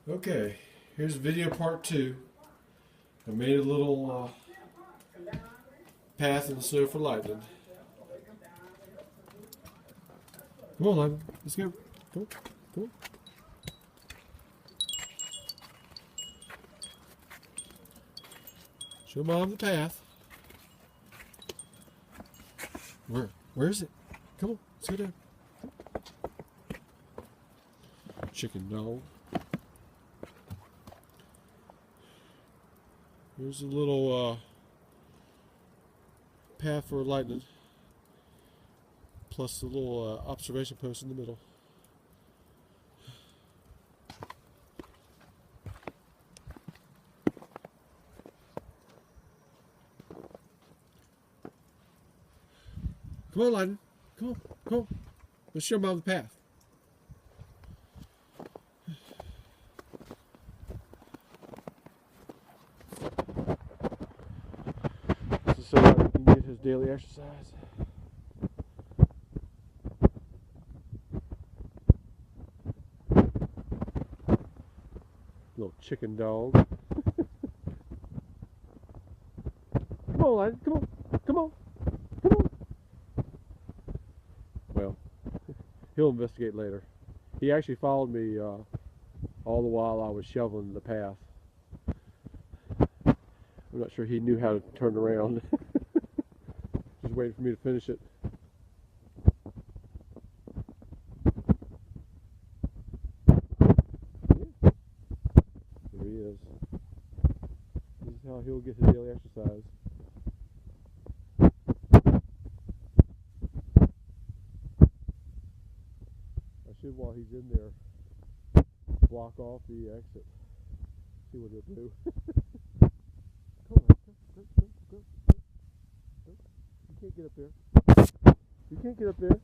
Okay, here's video part 2. I made a little path in the snow for Lightning. Come on, Lightning. Let's go. Come on. Come on. Show Mom the path. Where is it? Come on, let's go down. Chicken dog. Here's a little path for Lightning, plus a little observation post in the middle. Come on, Lightning. Come on, come on. Let's show Mom the path. This is so that he can get his daily exercise. Little chicken dog. Come on, Lightning. Come on. Come on. Come on. Well, he'll investigate later. He actually followed me all the while I was shoveling the path. I'm not sure he knew how to turn around. Just waiting for me to finish it. Yeah. There he is. This is how he'll get his daily exercise. I should, while he's in there, block off the exit. See what he'll do. Go. You can't get up there. You can't get up there.